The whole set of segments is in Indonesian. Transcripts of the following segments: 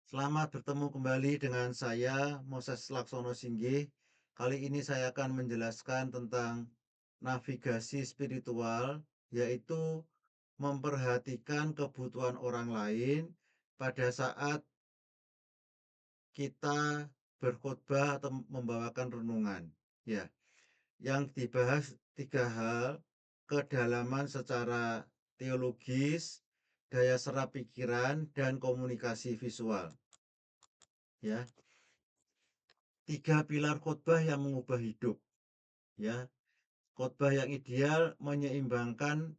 Selamat bertemu kembali dengan saya, Moses Laksono Singgih. Kali ini saya akan menjelaskan tentang navigasi spiritual, yaitu memperhatikan kebutuhan orang lain pada saat kita berkhotbah atau membawakan renungan. Ya, yang dibahas tiga hal: kedalaman secara teologis, daya serap pikiran, dan komunikasi visual. Ya, tiga pilar khotbah yang mengubah hidup. Ya, khotbah yang ideal menyeimbangkan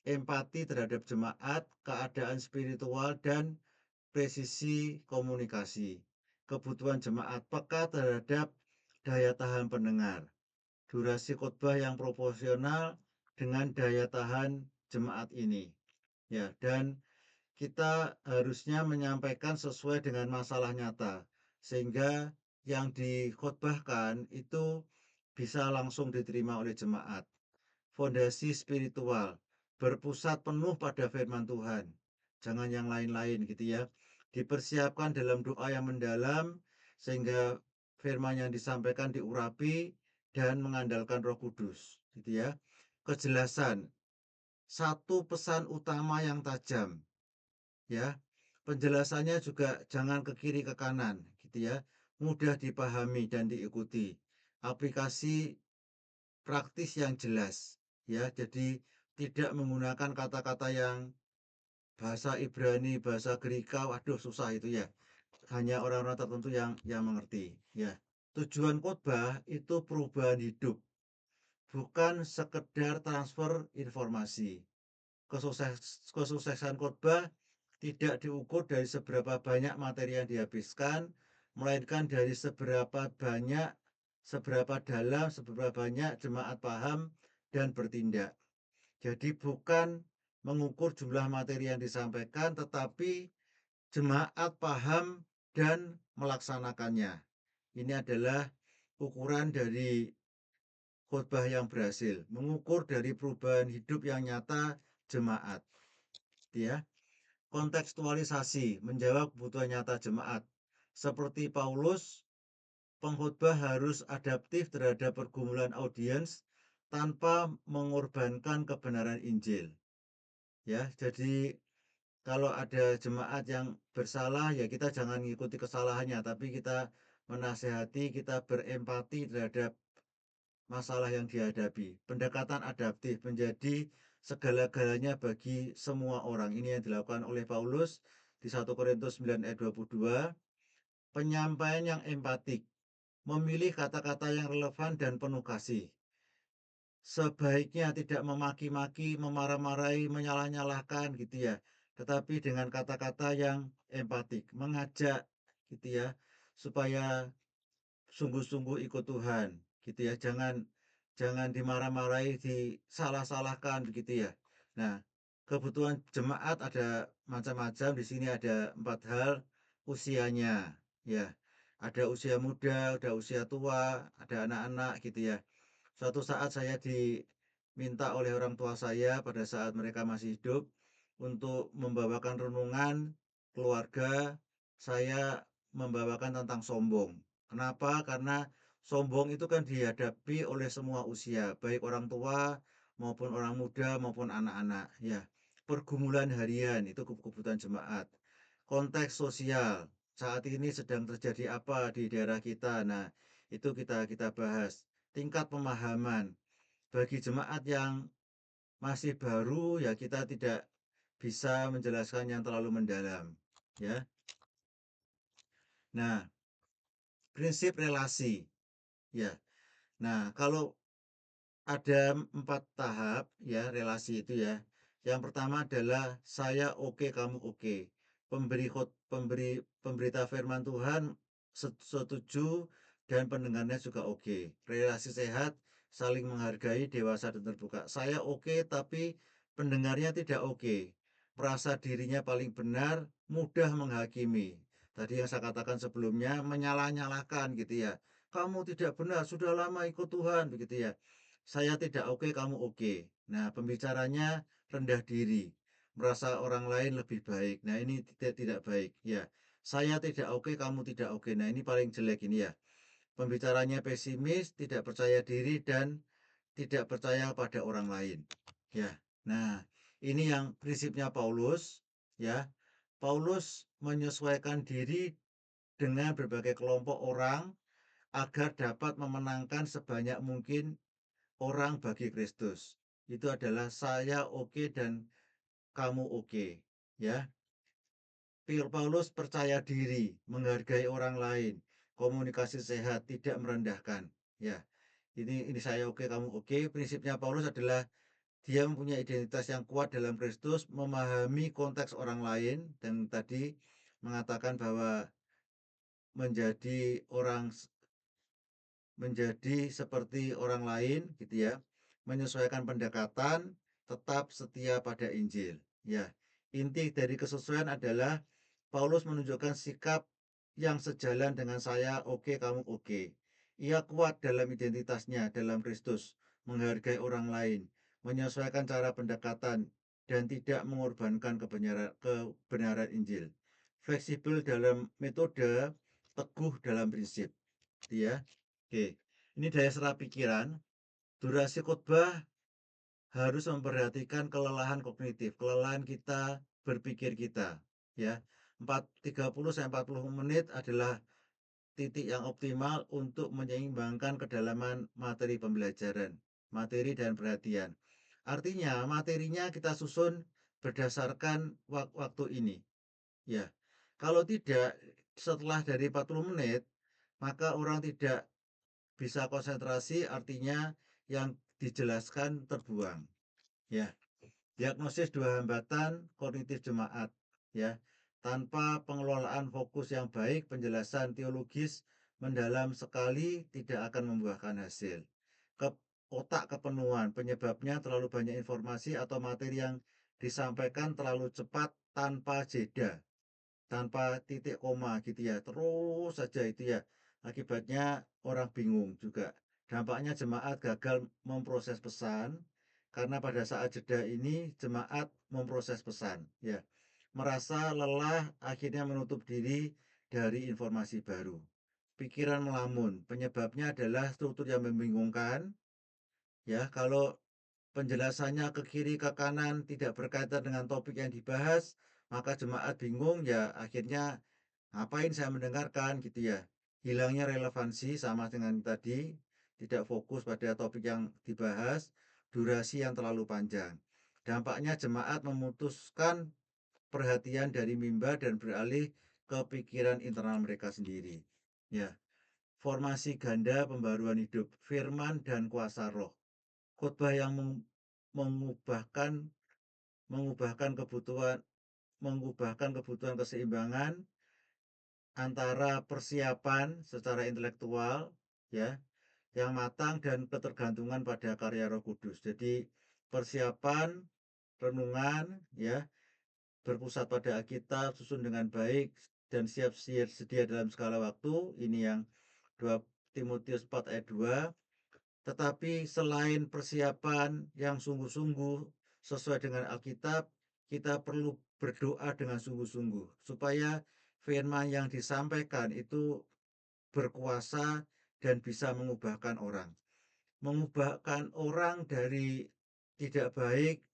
empati terhadap jemaat, keadaan spiritual, dan presisi komunikasi. Kebutuhan jemaat peka terhadap daya tahan pendengar. Durasi khotbah yang proporsional dengan daya tahan jemaat ini. Ya, dan kita harusnya menyampaikan sesuai dengan masalah nyata, sehingga yang dikhotbahkan itu bisa langsung diterima oleh jemaat. Fondasi spiritual berpusat penuh pada firman Tuhan, jangan yang lain-lain gitu ya. Dipersiapkan dalam doa yang mendalam sehingga firman yang disampaikan diurapi dan mengandalkan Roh Kudus gitu ya. Kejelasan, satu pesan utama yang tajam ya. Penjelasannya juga jangan ke kiri ke kanan gitu ya. Mudah dipahami dan diikuti. Aplikasi praktis yang jelas ya. Jadi tidak menggunakan kata-kata yang bahasa Ibrani, bahasa Gerika, waduh susah itu ya. Hanya orang-orang tertentu yang mengerti ya. Tujuan khotbah itu perubahan hidup, bukan sekedar transfer informasi. Kesuksesan khotbah tidak diukur dari seberapa banyak materi yang dihabiskan, melainkan dari seberapa dalam, seberapa banyak jemaat paham dan bertindak. Jadi bukan mengukur jumlah materi yang disampaikan, tetapi jemaat paham dan melaksanakannya. Ini adalah ukuran dari khotbah yang berhasil, mengukur dari perubahan hidup yang nyata jemaat. Ya, kontekstualisasi menjawab kebutuhan nyata jemaat. Seperti Paulus, pengkhotbah harus adaptif terhadap pergumulan audiens tanpa mengorbankan kebenaran Injil. Ya, jadi kalau ada jemaat yang bersalah, ya kita jangan mengikuti kesalahannya, tapi kita menasehati, kita berempati terhadap masalah yang dihadapi. Pendekatan adaptif menjadi segala-galanya bagi semua orang. Ini yang dilakukan oleh Paulus di 1 Korintus 9 ayat 22. Penyampaian yang empatik, memilih kata-kata yang relevan dan penuh kasih. Sebaiknya tidak memaki-maki, memarah-marahi, menyalah-nyalahkan gitu ya, tetapi dengan kata-kata yang empatik, mengajak gitu ya, supaya sungguh-sungguh ikut Tuhan gitu ya. Jangan jangan dimarah-marahi, disalah-salahkan begitu ya. Nah, kebutuhan jemaat ada macam-macam. Di sini ada 4 hal: usianya ya. Ada usia muda, ada usia tua, ada anak-anak gitu ya. Suatu saat saya diminta oleh orang tua saya pada saat mereka masih hidup untuk membawakan renungan keluarga. Saya membawakan tentang sombong. Kenapa? Karena sombong itu kan dihadapi oleh semua usia, baik orang tua maupun orang muda maupun anak-anak ya. Pergumulan harian itu kebutuhan jemaat. Konteks sosial, saat ini sedang terjadi apa di daerah kita. Nah, itu kita bahas. Tingkat pemahaman bagi jemaat yang masih baru, ya kita tidak bisa menjelaskan yang terlalu mendalam ya. Nah, prinsip relasi ya. Nah, kalau ada 4 tahap ya relasi itu ya. Yang pertama adalah saya oke, kamu oke. Pemberita firman Tuhan setuju dan pendengarnya juga oke. Relasi sehat, saling menghargai, dewasa dan terbuka. Saya oke tapi pendengarnya tidak oke. Merasa dirinya paling benar, mudah menghakimi. Tadi yang saya katakan sebelumnya, menyalah-nyalahkan gitu ya. Kamu tidak benar, sudah lama ikut Tuhan begitu ya. Saya tidak oke, kamu oke. Nah, pembicaranya rendah diri, merasa orang lain lebih baik. Nah, ini tidak baik ya. Saya tidak oke, kamu tidak oke. Nah, ini paling jelek ini ya. Pembicaranya pesimis, tidak percaya diri dan tidak percaya pada orang lain. Ya. Nah, ini yang prinsipnya Paulus, ya. Paulus menyesuaikan diri dengan berbagai kelompok orang agar dapat memenangkan sebanyak mungkin orang bagi Kristus. Itu adalah saya oke dan kamu oke, ya. Paulus percaya diri, menghargai orang lain, komunikasi sehat, tidak merendahkan. Ya, ini saya oke, kamu oke. Prinsipnya Paulus adalah dia mempunyai identitas yang kuat dalam Kristus, memahami konteks orang lain, dan tadi mengatakan bahwa menjadi orang menjadi seperti orang lain gitu ya, menyesuaikan pendekatan, tetap setia pada Injil. Ya, inti dari kesesuaian adalah Paulus menunjukkan sikap yang sejalan dengan saya, oke kamu oke. Ia kuat dalam identitasnya dalam Kristus, menghargai orang lain, menyesuaikan cara pendekatan, dan tidak mengorbankan kebenaran Injil. Fleksibel dalam metode, teguh dalam prinsip. Ya. Oke, ini daya serap pikiran. Durasi khotbah harus memperhatikan kelelahan kognitif, kelelahan kita berpikir kita, ya. 30 sampai 40 menit adalah titik yang optimal untuk menyeimbangkan kedalaman materi pembelajaran, materi dan perhatian. Artinya, materinya kita susun berdasarkan waktu ini, ya. Kalau tidak, setelah dari 40 menit, maka orang tidak bisa konsentrasi, artinya yang dijelaskan terbuang, ya. Diagnosis dua hambatan kognitif jemaat, ya. Tanpa pengelolaan fokus yang baik, penjelasan teologis mendalam sekali tidak akan membuahkan hasil. Ke Otak kepenuhan, penyebabnya terlalu banyak informasi atau materi yang disampaikan terlalu cepat tanpa jeda, tanpa titik koma gitu ya, terus saja itu ya. Akibatnya orang bingung juga. Dampaknya jemaat gagal memproses pesan karena pada saat jeda ini jemaat memproses pesan, ya. Merasa lelah, akhirnya menutup diri dari informasi baru. Pikiran melamun, penyebabnya adalah struktur yang membingungkan, ya. Kalau penjelasannya ke kiri ke kanan tidak berkaitan dengan topik yang dibahas, maka jemaat bingung, ya akhirnya ngapain saya mendengarkan gitu ya. Hilangnya relevansi sama dengan tadi, tidak fokus pada topik yang dibahas, durasi yang terlalu panjang. Dampaknya jemaat memutuskan perhatian dari mimbar dan beralih ke pikiran internal mereka sendiri. Ya, formasi ganda pembaruan hidup, firman dan kuasa roh. Khotbah yang mengubahkan mengubahkan kebutuhan mengubahkan kebutuhan keseimbangan antara persiapan secara intelektual, ya, yang matang dan ketergantungan pada karya Roh Kudus. Jadi persiapan renungan, ya, berpusat pada Alkitab, susun dengan baik dan siap sedia dalam segala waktu. Ini yang 2 Timotius 4 ayat 2. Tetapi selain persiapan yang sungguh-sungguh sesuai dengan Alkitab, kita perlu berdoa dengan sungguh-sungguh supaya firman yang disampaikan itu berkuasa dan bisa mengubahkan orang. Mengubahkan orang dari tidak baik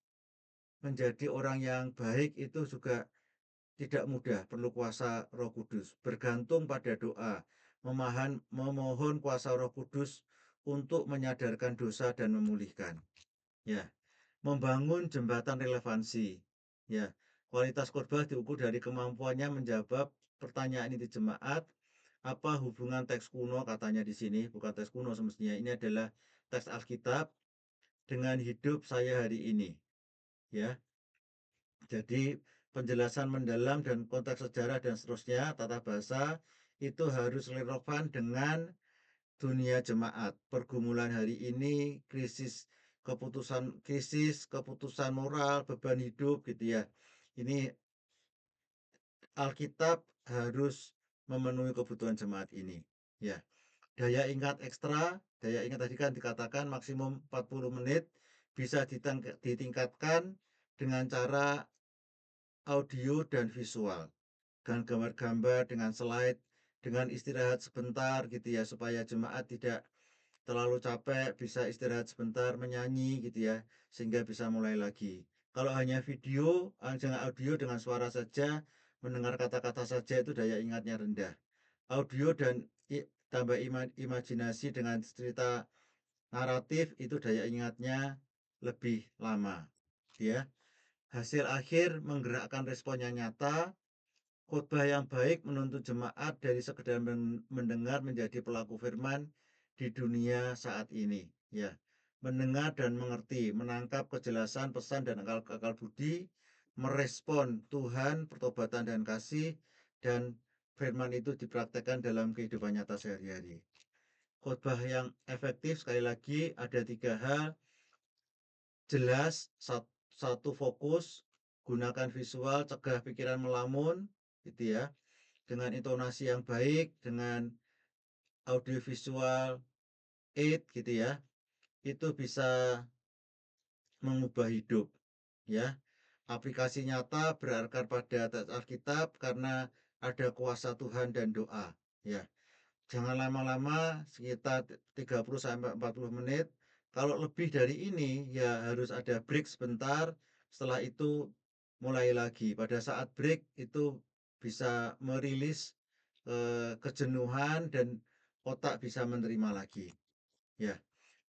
menjadi orang yang baik itu juga tidak mudah, perlu kuasa Roh Kudus. Bergantung pada doa, memohon kuasa Roh Kudus untuk menyadarkan dosa dan memulihkan. Ya, membangun jembatan relevansi. Ya, kualitas khotbah diukur dari kemampuannya menjawab pertanyaan inti jemaat. Apa hubungan teks kuno, katanya di sini, bukan teks kuno semestinya. Ini adalah teks Alkitab dengan hidup saya hari ini. Ya, jadi penjelasan mendalam dan konteks sejarah dan seterusnya, tata bahasa itu harus relevan dengan dunia jemaat. Pergumulan hari ini, krisis keputusan moral, beban hidup gitu ya. Ini Alkitab harus memenuhi kebutuhan jemaat ini. Ya. Daya ingat ekstra, daya ingat tadi kan dikatakan maksimum 40 menit, bisa ditingkatkan dengan cara audio dan visual. dengan gambar-gambar, dengan slide, dengan istirahat sebentar gitu ya, supaya jemaat tidak terlalu capek, bisa istirahat sebentar, menyanyi gitu ya, sehingga bisa mulai lagi. Kalau hanya video, jangan audio dengan suara saja, mendengar kata-kata saja itu daya ingatnya rendah. Audio dan tambah imajinasi dengan cerita naratif itu daya ingatnya lebih lama. Ya, hasil akhir menggerakkan responnya nyata. Khotbah yang baik menuntut jemaat dari sekedar mendengar menjadi pelaku firman di dunia saat ini. Ya, mendengar dan mengerti, menangkap kejelasan pesan dan akal budi, merespon Tuhan, pertobatan dan kasih, dan firman itu dipraktekkan dalam kehidupan nyata sehari-hari. Khotbah yang efektif sekali lagi ada 3 hal: jelas, satu fokus, gunakan visual, cegah pikiran melamun, gitu ya, dengan intonasi yang baik, dengan audio visual aid gitu ya, itu bisa mengubah hidup ya. Aplikasi nyata berarti pada teks Alkitab karena ada kuasa Tuhan dan doa ya. Jangan lama-lama, sekitar 30 sampai 40 menit. Kalau lebih dari ini ya harus ada break sebentar. Setelah itu mulai lagi. Pada saat break itu bisa merilis kejenuhan dan otak bisa menerima lagi. Ya.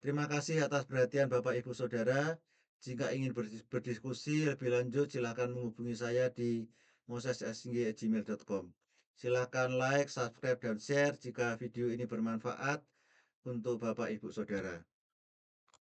Terima kasih atas perhatian Bapak Ibu Saudara. Jika ingin berdiskusi lebih lanjut, silakan menghubungi saya di mosessg@gmail.com. Silakan like, subscribe, dan share jika video ini bermanfaat untuk Bapak Ibu Saudara.